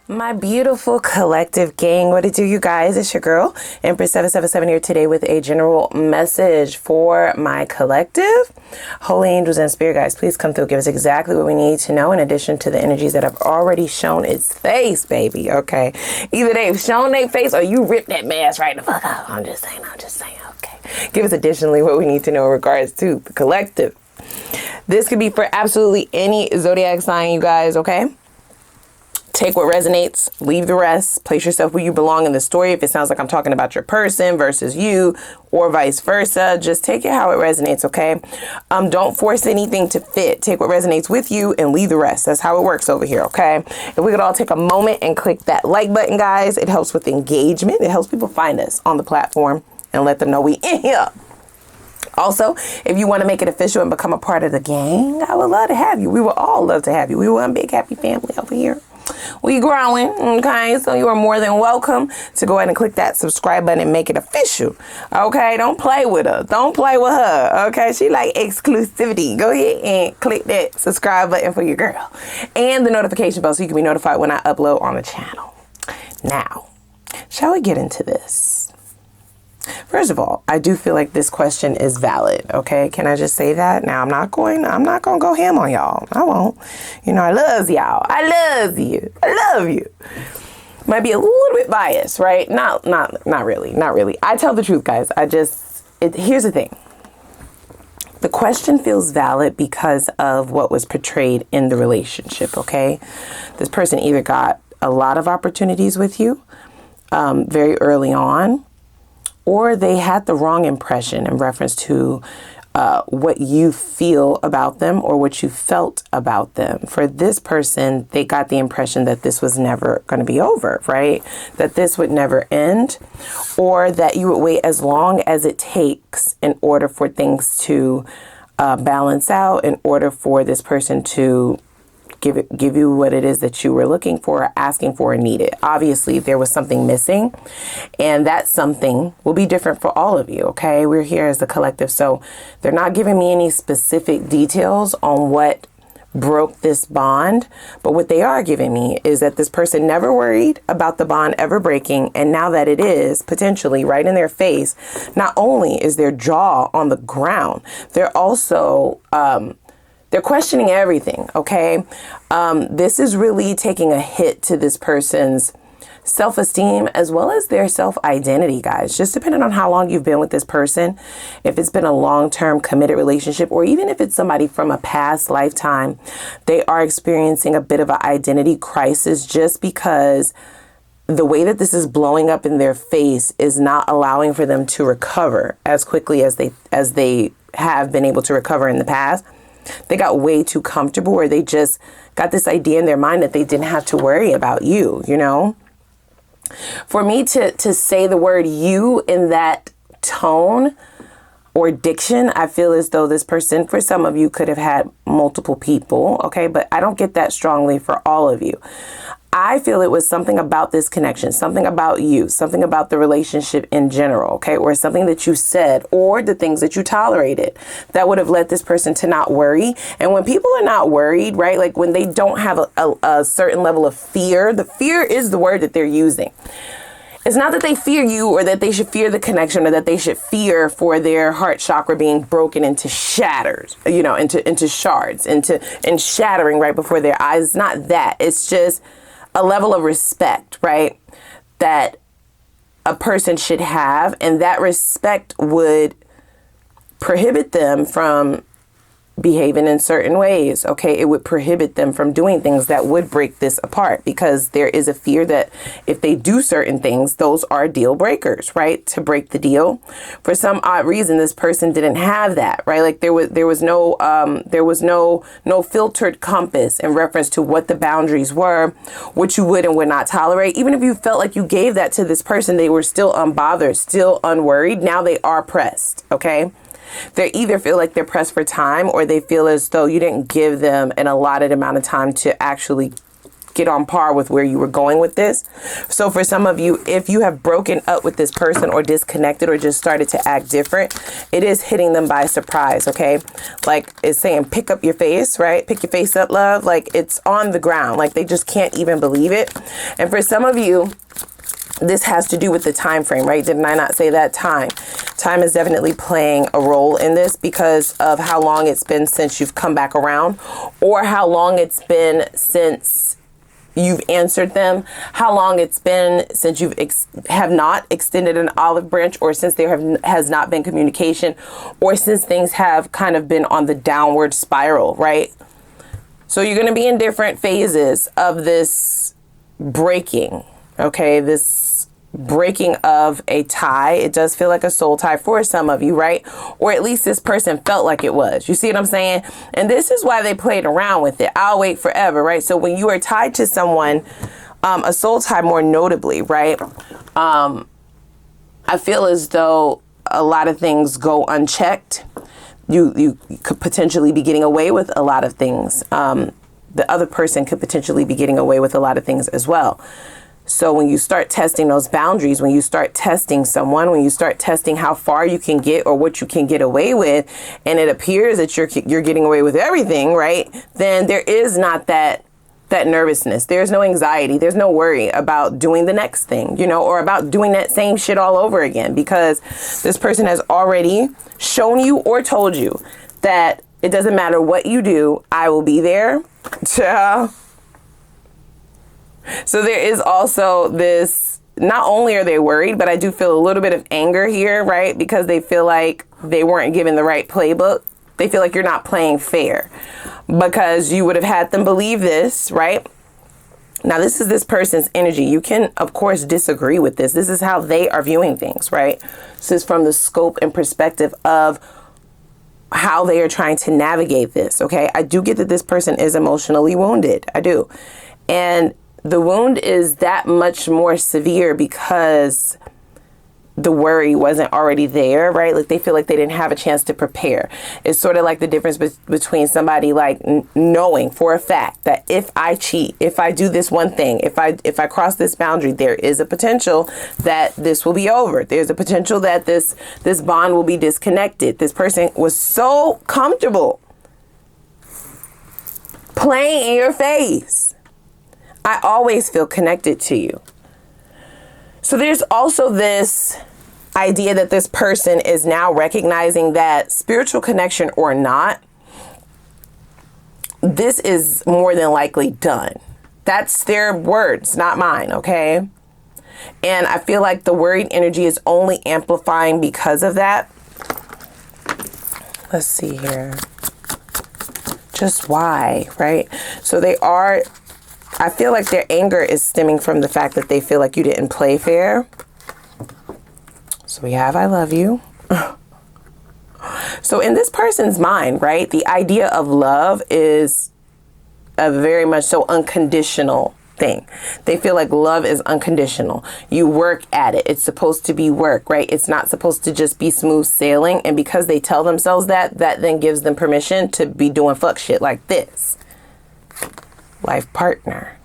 My beautiful collective gang, what it do, you guys? It's your girl, Empress 777 here today with a general message for my collective. Holy angels and spirit guides, please come through. Give us exactly what we need to know in addition to the energies that have already shown its face, baby, okay? Either they've shown their face or you ripped that mask right the fuck out. I'm just saying, okay? Give us additionally what we need to know in regards to the collective. This could be for absolutely any zodiac sign, you guys, okay? Take what resonates, leave the rest, place yourself where you belong in the story. If it sounds like I'm talking about your person versus you or vice versa, just take it how it resonates, okay? Don't force anything to fit. Take what resonates with you and leave the rest. That's how it works over here, okay? If we could all take a moment and click that like button, guys, it helps with engagement. It helps people find us on the platform and let them know we in here. Also, if you want to make it official and become a part of the gang, I would love to have you. We would all love to have you. We were one big happy family over here. We growing, okay? So you are more than welcome to go ahead and click that subscribe button and make it official, okay? Don't play with her. Don't play with her, okay? She like exclusivity. Go ahead and click that subscribe button for your girl. And the notification bell so you can be notified when I upload on the channel. Now, shall we get into this? First of all, I do feel like this question is valid, okay? Can I just say that? Now, I'm not going to go ham on y'all. I won't. You know, I love y'all. I love you. I love you. Might be a little bit biased, right? Not really. I tell the truth, guys. Here's the thing. The question feels valid because of what was portrayed in the relationship, okay? This person either got a lot of opportunities with you very early on, or they had the wrong impression in reference to what you feel about them or what you felt about them. For this person, they got the impression that this was never going to be over, right? That this would never end, or that you would wait as long as it takes in order for things to balance out, in order for this person to give you what it is that you were looking for, asking for, and needed. Obviously, there was something missing, and that something will be different for all of you, okay? We're here as a collective, so they're not giving me any specific details on what broke this bond, but what they are giving me is that this person never worried about the bond ever breaking, and now that it is potentially right in their face, not only is their jaw on the ground, they're also they're questioning everything, okay? This is really taking a hit to this person's self-esteem as well as their self-identity, guys. Just depending on how long you've been with this person, if it's been a long-term committed relationship, or even if it's somebody from a past lifetime, they are experiencing a bit of an identity crisis just because the way that this is blowing up in their face is not allowing for them to recover as quickly as they have been able to recover in the past. They got way too comfortable, or they just got this idea in their mind that they didn't have to worry about you, you know? For me to say the word you in that tone or diction, I feel as though this person, for some of you, could have had multiple people, okay? But I don't get that strongly for all of you. I feel it was something about this connection, something about you, something about the relationship in general, okay? Or something that you said, or the things that you tolerated that would have led this person to not worry. And when people are not worried, right? Like when they don't have a certain level of fear, the fear is the word that they're using. It's not that they fear you or that they should fear the connection or that they should fear for their heart chakra being broken into shatters, you know, into shards, and shattering right before their eyes. It's not that. It's just a level of respect, right, that a person should have, and that respect would prohibit them from behaving in certain ways, okay? It would prohibit them from doing things that would break this apart, because there is a fear that if they do certain things, those are deal breakers, right? To break the deal. For some odd reason, this person didn't have that, right? Like there was no filtered compass in reference to what the boundaries were, what you would and would not tolerate. Even if you felt like you gave that to this person, they were still unbothered, still unworried. Now they are pressed, okay? They either feel like they're pressed for time, or they feel as though you didn't give them an allotted amount of time to actually get on par with where you were going with this. So for some of you, if you have broken up with this person or disconnected or just started to act different, it is hitting them by surprise, okay? Like it's saying, pick up your face, right? Pick your face up, love. Like it's on the ground. Like they just can't even believe it. And for some of you, this has to do with the time frame, right? Didn't I not say that? Time is definitely playing a role in this because of how long it's been since you've come back around, or how long it's been since you've answered them, how long it's been since you've have not extended an olive branch, or since there has not been communication, or since things have kind of been on the downward spiral, right? So you're going to be in different phases of this breaking, okay? This breaking of a tie. It does feel like a soul tie for some of you, right? Or at least this person felt like it was. You see what I'm saying? And this is why they played around with it. I'll wait forever, right? So when you are tied to someone, a soul tie more notably, right? I feel as though a lot of things go unchecked. You could potentially be getting away with a lot of things. The other person could potentially be getting away with a lot of things as well. So when you start testing those boundaries, when you start testing someone, when you start testing how far you can get or what you can get away with, and it appears that you're getting away with everything, right? Then there is not that nervousness. There's no anxiety. There's no worry about doing the next thing, you know, or about doing that same shit all over again, because this person has already shown you or told you that it doesn't matter what you do, I will be there. So there is also this, not only are they worried, but I do feel a little bit of anger here, right? Because they feel like they weren't given the right playbook. They feel like you're not playing fair because you would have had them believe this, right? Now, this is this person's energy. You can, of course, disagree with this. This is how they are viewing things, right? This is from the scope and perspective of how they are trying to navigate this, okay? I do get that this person is emotionally wounded. I do. And the wound is that much more severe because the worry wasn't already there, right? Like they feel like they didn't have a chance to prepare. It's sort of like the difference between somebody like knowing for a fact that if I cheat, if I do this one thing, if I cross this boundary, there is a potential that this will be over. There's a potential that this bond will be disconnected. This person was so comfortable playing in your face. I always feel connected to you. So there's also this idea that this person is now recognizing that spiritual connection or not, this is more than likely done. That's their words, not mine, okay? And I feel like the worried energy is only amplifying because of that. Let's see here. Just why, right? So I feel like their anger is stemming from the fact that they feel like you didn't play fair. So we have, I love you. So in this person's mind, right, the idea of love is a very much so unconditional thing. They feel like love is unconditional. You work at it. It's supposed to be work, right? It's not supposed to just be smooth sailing. And because they tell themselves that then gives them permission to be doing fuck shit like this. Life partner.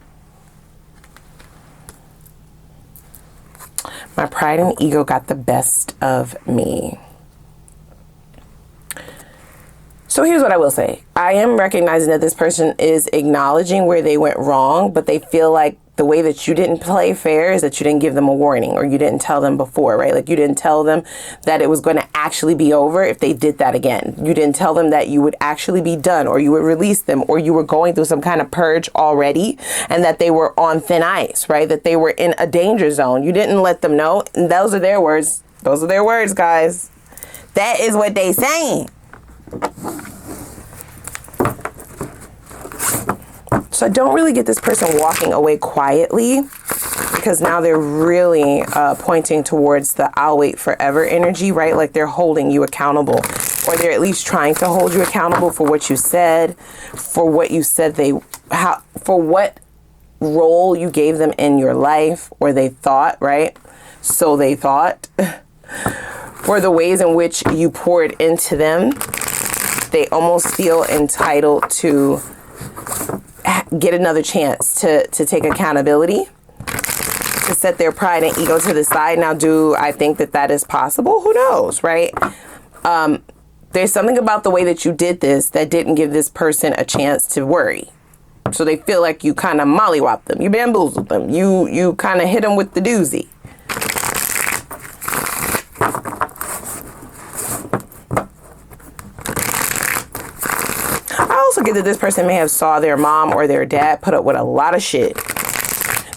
My pride and ego got the best of me. So here's what I will say. I am recognizing that this person is acknowledging where they went wrong, but they feel like the way that you didn't play fair is that you didn't give them a warning, or you didn't tell them before, right? Like you didn't tell them that it was going to actually be over if they did that again. You didn't tell them that you would actually be done, or you would release them, or you were going through some kind of purge already and that they were on thin ice, right? That they were in a danger zone. You didn't let them know. And those are their words. Those are their words, guys. That is what they saying. So I don't really get this person walking away quietly, because now they're really pointing towards the I'll wait forever energy, right? Like they're holding you accountable, or they're at least trying to hold you accountable for what you said, for what you said for what role you gave them in your life, or they thought, right? So they thought, for the ways in which you poured into them. They almost feel entitled to get another chance to take accountability, to set their pride and ego to the side. Now, do I think that that is possible? Who knows, right? There's something about the way that you did this that didn't give this person a chance to worry. So they feel like you kind of mollywopped them. You bamboozled them. You kind of hit them with the doozy. I also get that this person may have saw their mom or their dad put up with a lot of shit.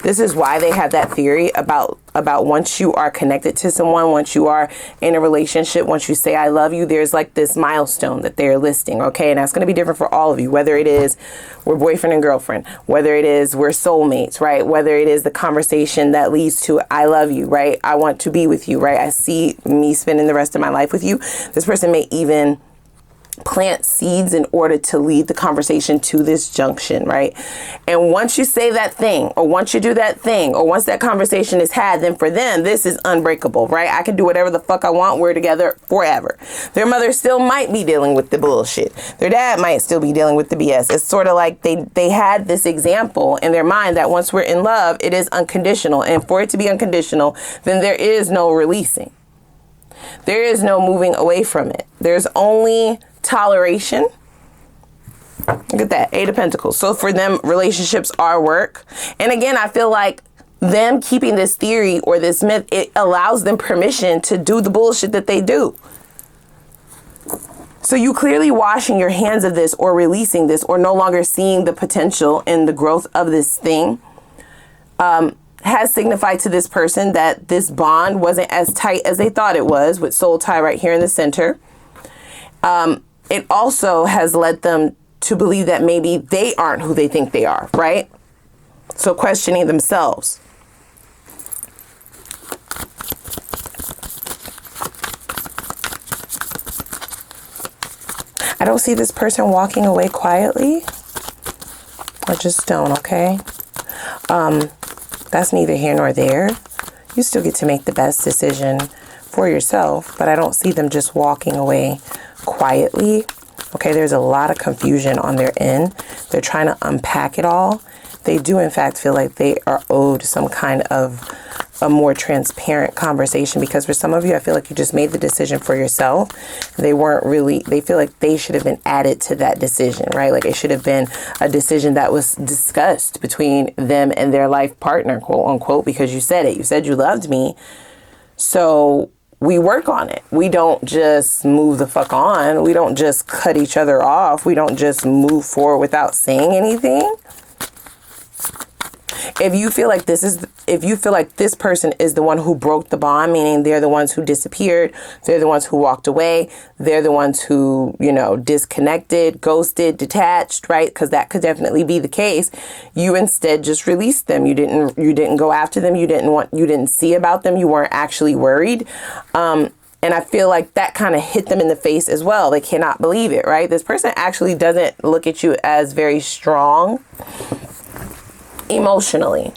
This is why they have that theory about once you are connected to someone, once you are in a relationship, once you say I love you, there's like this milestone that they're listing, okay? And that's going to be different for all of you, whether it is we're boyfriend and girlfriend, whether it is we're soulmates, right? Whether it is the conversation that leads to I love you, right? I want to be with you, right? I see me spending the rest of my life with you. This person may even plant seeds in order to lead the conversation to this junction, right? And once you say that thing, or once you do that thing, or once that conversation is had, then for them, this is unbreakable, right? I can do whatever the fuck I want. We're together forever. Their mother still might be dealing with the bullshit. Their dad might still be dealing with the BS. It's sort of like they had this example in their mind that once we're in love, it is unconditional. And for it to be unconditional, then there is no releasing. There is no moving away from it. There's only toleration. Look at that, 8 of Pentacles. So for them, relationships are work. And again, I feel like them keeping this theory or this myth, it allows them permission to do the bullshit that they do. So you clearly washing your hands of this or releasing this or no longer seeing the potential in the growth of this thing has signified to this person that this bond wasn't as tight as they thought it was, with soul tie right here in the center. It also has led them to believe that maybe they aren't who they think they are, right? So questioning themselves. I don't see this person walking away quietly. I just don't, okay? That's neither here nor there. You still get to make the best decision for yourself, but I don't see them just walking away quietly. Okay, there's a lot of confusion on their end. They're trying to unpack it all. They do, in fact, feel like they are owed some kind of a more transparent conversation, because for some of you, I feel like you just made the decision for yourself. They feel like they should have been added to that decision, right? Like it should have been a decision that was discussed between them and their life partner, quote unquote, because you said it. You said you loved me. So we work on it. We don't just move the fuck on. We don't just cut each other off. We don't just move forward without saying anything. If you feel like this person is the one who broke the bond, meaning they're the ones who disappeared, they're the ones who walked away, they're the ones who, disconnected, ghosted, detached, right? Because that could definitely be the case. You instead just released them. You didn't go after them. You didn't see about them. You weren't actually worried. And I feel like that kind of hit them in the face as well. They cannot believe it, right? This person actually doesn't look at you as very strong emotionally.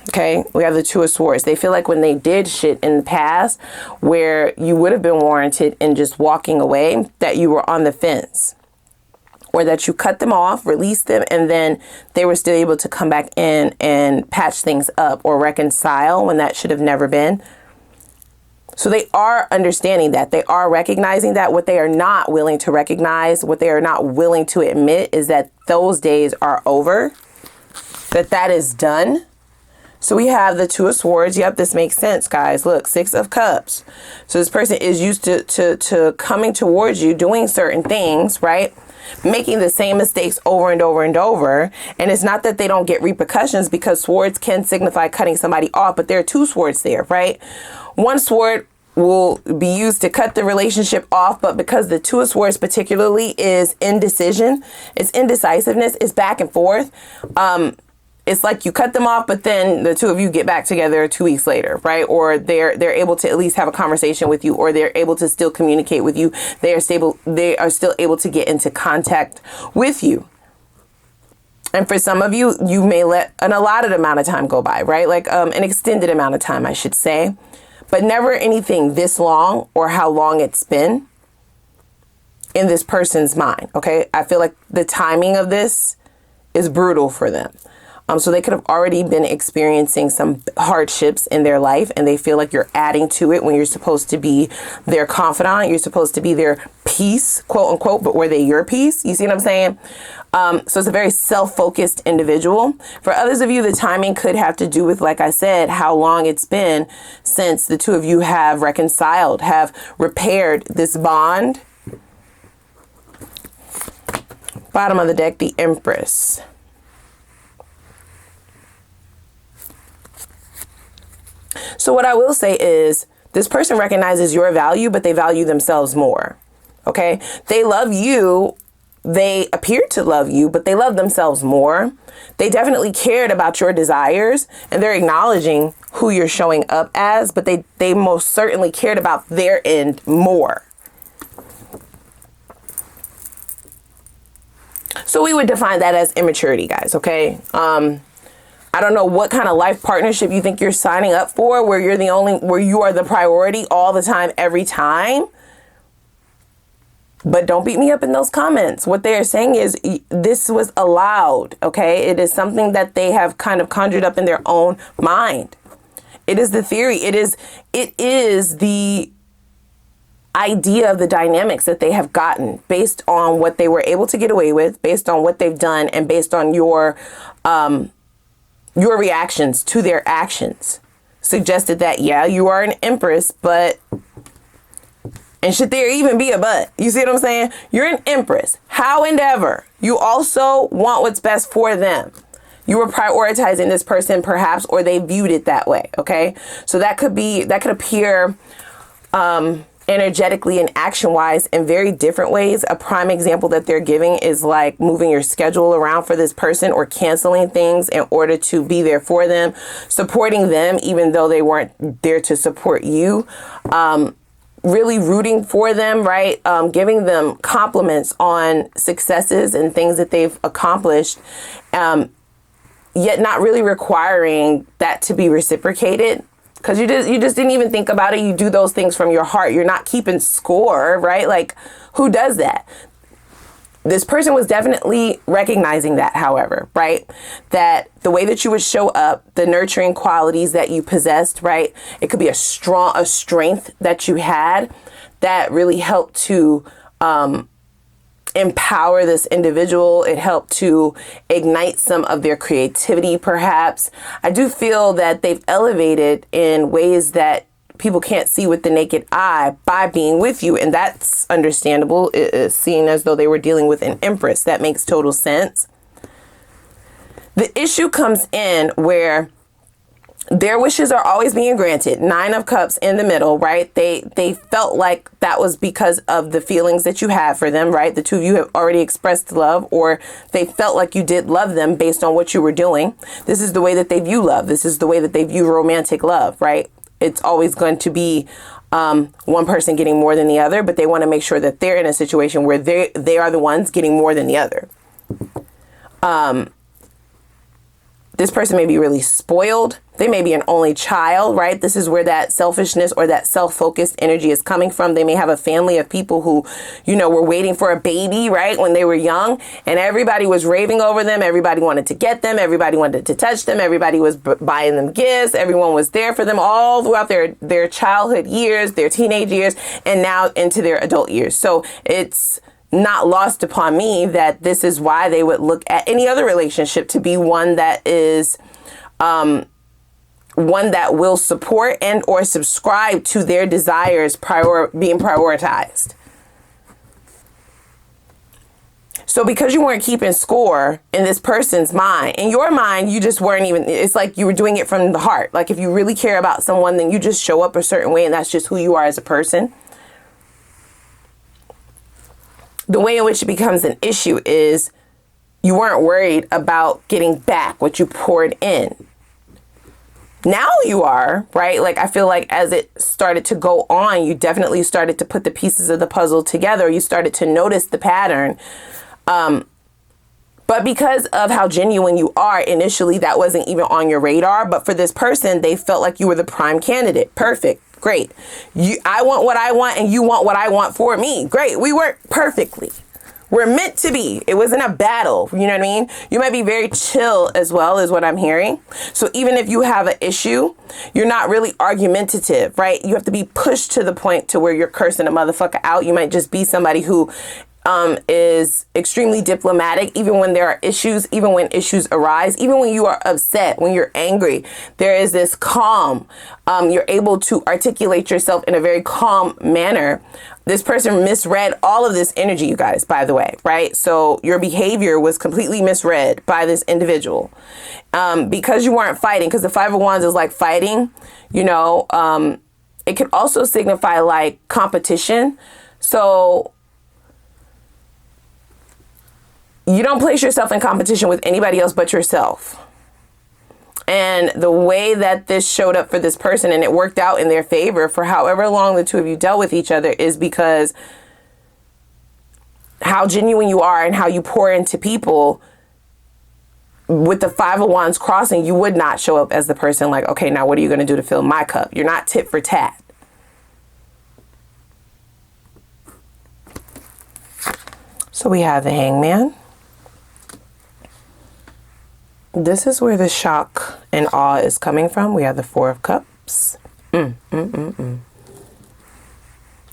Okay, we have the Two of Swords. They feel like when they did shit in the past where you would have been warranted in just walking away, that you were on the fence, or that you cut them off, released them, and then they were still able to come back in and patch things up or reconcile when that should have never been. So they are understanding that. They are recognizing that. What they are not willing to recognize, what they are not willing to admit, is that those days are over, that is done. So we have the Two of Swords. Yep, this makes sense, guys. Look, Six of Cups. So this person is used to coming towards you, doing certain things, right? Making the same mistakes over and over and over. And it's not that they don't get repercussions, because swords can signify cutting somebody off, but there are two swords there, right? One sword will be used to cut the relationship off, but because the Two of Swords particularly is indecision, it's indecisiveness, it's back and forth. It's like you cut them off, but then the two of you get back together 2 weeks later, right? Or they're able to at least have a conversation with you, or they're able to still communicate with you. They are still able to get into contact with you. And for some of you, you may let an allotted amount of time go by, right? Like an extended amount of time, I should say, but never anything this long or how long it's been. in this person's mind. Okay. I feel like the timing of this is brutal for them. So they could have already been experiencing some hardships in their life, and they feel like you're adding to it when you're supposed to be their confidant. You're supposed to be their peace, quote unquote, but were they your peace? You see what I'm saying? So it's a very self-focused individual. For others of you, the timing could have to do with, like I said, how long it's been since the two of you have reconciled, have repaired this bond. Bottom of the deck, the Empress. So what I will say is this person recognizes your value, but they value themselves more. Okay. They love you. They appear to love you, but they love themselves more. They definitely cared about your desires, and they're acknowledging who you're showing up as, but they most certainly cared about their end more. So we would define that as immaturity, guys. Okay. I don't know what kind of life partnership you think you're signing up for, where you are the priority all the time, every time. But don't beat me up in those comments. What they are saying is this was allowed. Okay. It is something that they have kind of conjured up in their own mind. It is the theory. It is the idea of the dynamics that they have gotten based on what they were able to get away with, based on what they've done, and based on your reactions to their actions. Suggested that, yeah, you are an Empress, but, and should there even be a but? You see what I'm saying? You're an Empress. How and ever, you also want what's best for them. You were prioritizing this person perhaps, or they viewed it that way. Okay. So that could appear, energetically and action wise in very different ways. A prime example that they're giving is like moving your schedule around for this person, or canceling things in order to be there for them, supporting them even though they weren't there to support you, really rooting for them, right? Giving them compliments on successes and things that they've accomplished, yet not really requiring that to be reciprocated. Because you just didn't even think about it. You do those things from your heart. You're not keeping score, right? Like, who does that? This person was definitely recognizing that, however, right? That the way that you would show up, the nurturing qualities that you possessed, right? It could be a strength that you had that really helped to empower this individual. It helped to ignite some of their creativity, perhaps. I do feel that they've elevated in ways that people can't see with the naked eye by being with you. And that's understandable. It is seen as though they were dealing with an Empress. That makes total sense. The issue comes in where their wishes are always being granted. 9 of Cups in the middle, right? They felt like that was because of the feelings that you have for them, right? The two of you have already expressed love, or they felt like you did love them based on what you were doing. This is the way that they view love. This is the way that they view romantic love, right? It's always going to be one person getting more than the other, but they want to make sure that they're in a situation where they are the ones getting more than the other. This person may be really spoiled. They may be an only child, right? This is where that selfishness or that self-focused energy is coming from. They may have a family of people who, were waiting for a baby, right? When they were young, and everybody was raving over them. Everybody wanted to get them. Everybody wanted to touch them. Everybody was buying them gifts. Everyone was there for them all throughout their childhood years, their teenage years, and now into their adult years. So it's not lost upon me that this is why they would look at any other relationship to be one that is one that will support and or subscribe to their desires being prioritized. So because you weren't keeping score in this person's mind, in your mind, you just weren't even, it's like you were doing it from the heart. Like if you really care about someone, then you just show up a certain way, and that's just who you are as a person. The way in which it becomes an issue is you weren't worried about getting back what you poured in. Now you are, right? Like, I feel like as it started to go on, you definitely started to put the pieces of the puzzle together. You started to notice the pattern. But because of how genuine you are, initially that wasn't even on your radar. But for this person, they felt like you were the prime candidate. Perfect. Great. I want what I want and you want what I want for me. Great. We work perfectly. We're meant to be. It wasn't a battle. You know what I mean? You might be very chill as well, is what I'm hearing. So even if you have an issue, you're not really argumentative, right? You have to be pushed to the point to where you're cursing a motherfucker out. You might just be somebody who is extremely diplomatic, even when there are issues, even when issues arise, even when you are upset, when you're angry, there is this calm. You're able to articulate yourself in a very calm manner. This person misread all of this energy, you guys, by the way, right? So your behavior was completely misread by this individual because you weren't fighting, because the Five of Wands is like fighting, you know. It could also signify like competition. So you don't place yourself in competition with anybody else but yourself. And the way that this showed up for this person and it worked out in their favor for however long the two of you dealt with each other is because how genuine you are and how you pour into people. With the Five of Wands crossing, you would not show up as the person like, okay, now what are you going to do to fill my cup? You're not tit for tat. So we have the Hangman. This is where the shock and awe is coming from. We have the Four of Cups.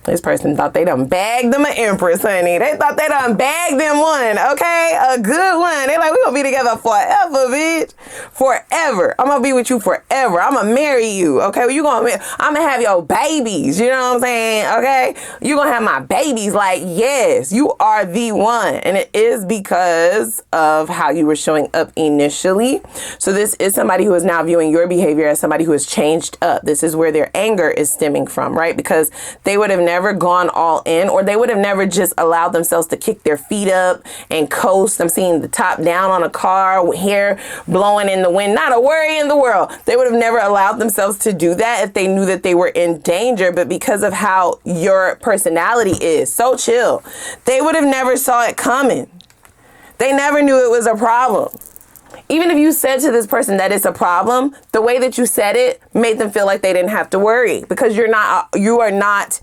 This person thought they done bagged them an empress, honey. They thought they done bagged them one, okay? A good one. They like, we gonna be together forever, bitch. Forever. I'm gonna be with you forever. I'm gonna marry you, okay? I'm gonna have your babies, you know what I'm saying, okay? You gonna have my babies. Like, yes, you are the one. And it is because of how you were showing up initially. So this is somebody who is now viewing your behavior as somebody who has changed up. This is where their anger is stemming from, right? Because they would have never gone all in, or they would have never just allowed themselves to kick their feet up and coast. I'm seeing the top down on a car with hair blowing in the wind, not a worry in the world. They would have never allowed themselves to do that if they knew that they were in danger. But because of how your personality is so chill, they would have never saw it coming. They never knew it was a problem. Even if you said to this person that it's a problem, the way that you said it made them feel like they didn't have to worry, because you are not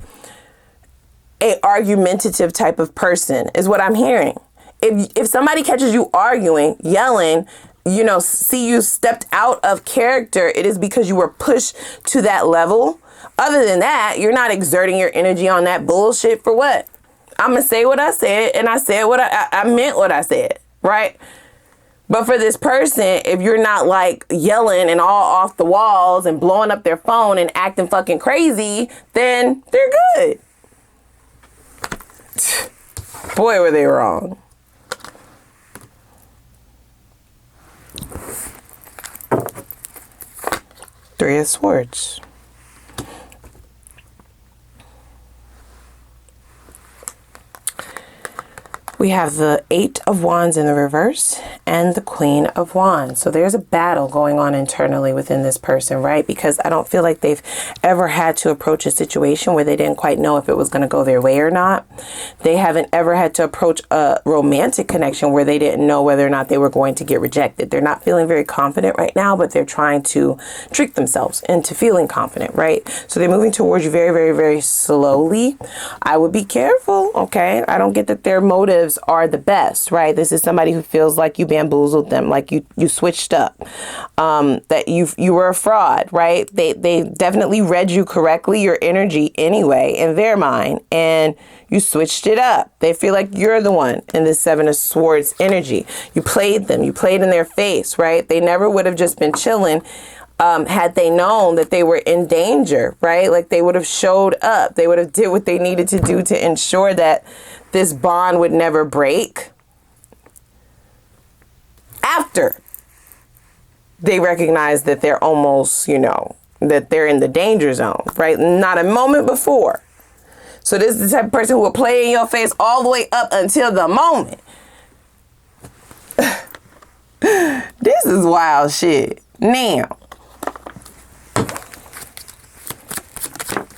a argumentative type of person, is what I'm hearing. If somebody catches you arguing, yelling, you know, see you stepped out of character, it is because you were pushed to that level. Other than that, you're not exerting your energy on that bullshit for what? I'm going to say what I said, and I said what I meant what I said, right? But for this person, if you're not like yelling and all off the walls and blowing up their phone and acting fucking crazy, then they're good. Boy, were they wrong. Three of Swords. We have the Eight of Wands in the reverse and the Queen of Wands. So there's a battle going on internally within this person, right? Because I don't feel like they've ever had to approach a situation where they didn't quite know if it was going to go their way or not. They haven't ever had to approach a romantic connection where they didn't know whether or not they were going to get rejected. They're not feeling very confident right now, but they're trying to trick themselves into feeling confident, right? So they're moving towards you very, very, very slowly. I would be careful, okay? I don't get that their motives are the best, right? This is somebody who feels like you bamboozled them, like you switched up, that you were a fraud, right? They definitely read you correctly, your energy anyway, in their mind, and you switched it up. They feel like you're the one in the Seven of Swords energy. You played them, you played in their face, right? They never would have just been chilling had they known that they were in danger, right? Like they would have showed up. They would have did what they needed to do to ensure that this bond would never break. After they recognize that they're almost, you know, that they're in the danger zone, right? Not a moment before. So this is the type of person who will play in your face all the way up until the moment. This is wild shit. Now,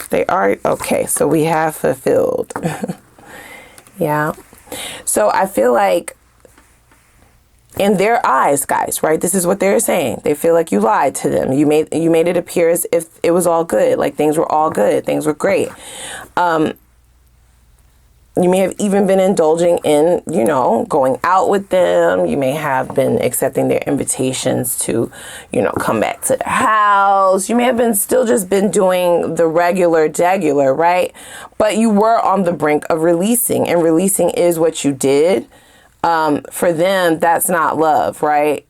they are, okay, so we have fulfilled. Yeah. So I feel like in their eyes, guys, right? This is what they're saying. They feel like you lied to them. You made it appear as if it was all good, like things were all good, things were great. You may have even been indulging in, you know, going out with them. You may have been accepting their invitations to, you know, come back to the house. You may have been still just been doing the regular, right? But you were on the brink of releasing, and releasing is what you did. For them, that's not love, right?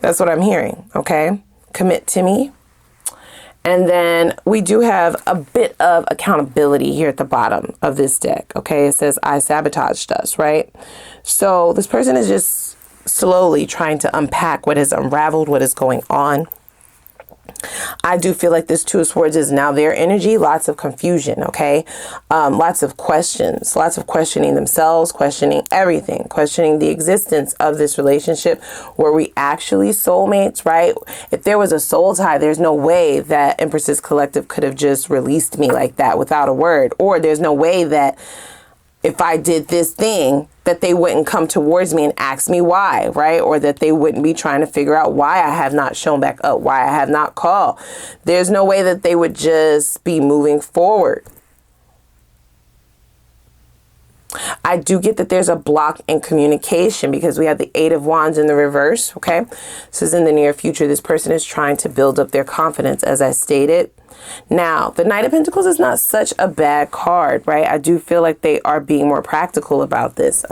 That's what I'm hearing, okay? Commit to me. And then we do have a bit of accountability here at the bottom of this deck, okay? It says, I sabotaged us, right? So this person is just slowly trying to unpack what has unraveled, what is going on. I do feel like this Two of Swords is now their energy. Lots of confusion, okay? Lots of questions, lots of questioning themselves, questioning everything, questioning the existence of this relationship. Were we actually soulmates, right? If there was a soul tie, there's no way that Empress's Collective could have just released me like that without a word. Or there's no way that if I did this thing, that they wouldn't come towards me and ask me why, right? Or that they wouldn't be trying to figure out why I have not shown back up, why I have not called. There's no way that they would just be moving forward. I do get that there's a block in communication because we have the Eight of Wands in the reverse, okay? This is in the near future. This person is trying to build up their confidence, as I stated. Now, the Knight of Pentacles is not such a bad card, right? I do feel like they are being more practical about this.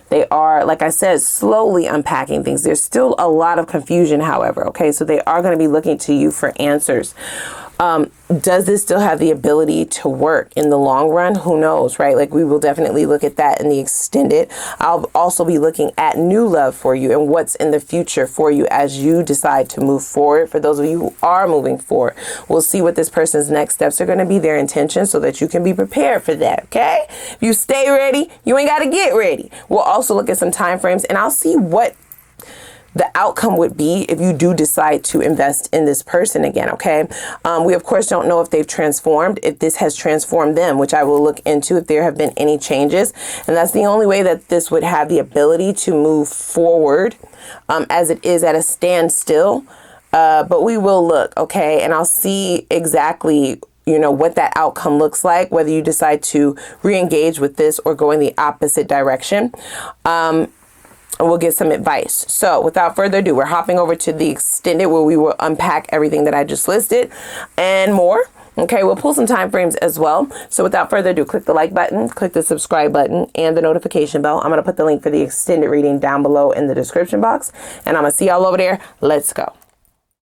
They are, like I said, slowly unpacking things. There's still a lot of confusion, however, okay? So they are going to be looking to you for answers. Does this still have the ability to work in the long run? Who knows, right? Like, we will definitely look at that in the extended. I'll also be looking at new love for you and what's in the future for you as you decide to move forward. For those of you who are moving forward, we'll see what this person's next steps are going to be, their intentions, so that you can be prepared for that, okay? If you stay ready, you ain't got to get ready. We'll also look at some time frames, and I'll see what the outcome would be if you do decide to invest in this person again, okay? We, of course, don't know if they've transformed, if this has transformed them, which I will look into if there have been any changes. And that's the only way that this would have the ability to move forward, as it is at a standstill. But we will look, okay? And I'll see exactly, you know, what that outcome looks like, whether you decide to re-engage with this or go in the opposite direction. And we'll get some advice. So without further ado, we're hopping over to the extended, where we will unpack everything that I just listed and more. Okay, we'll pull some time frames as well. So without further ado, click the like button, click the subscribe button, and the notification bell. I'm going to put the link for the extended reading down below in the description box, and I'm going to see y'all over there. Let's go.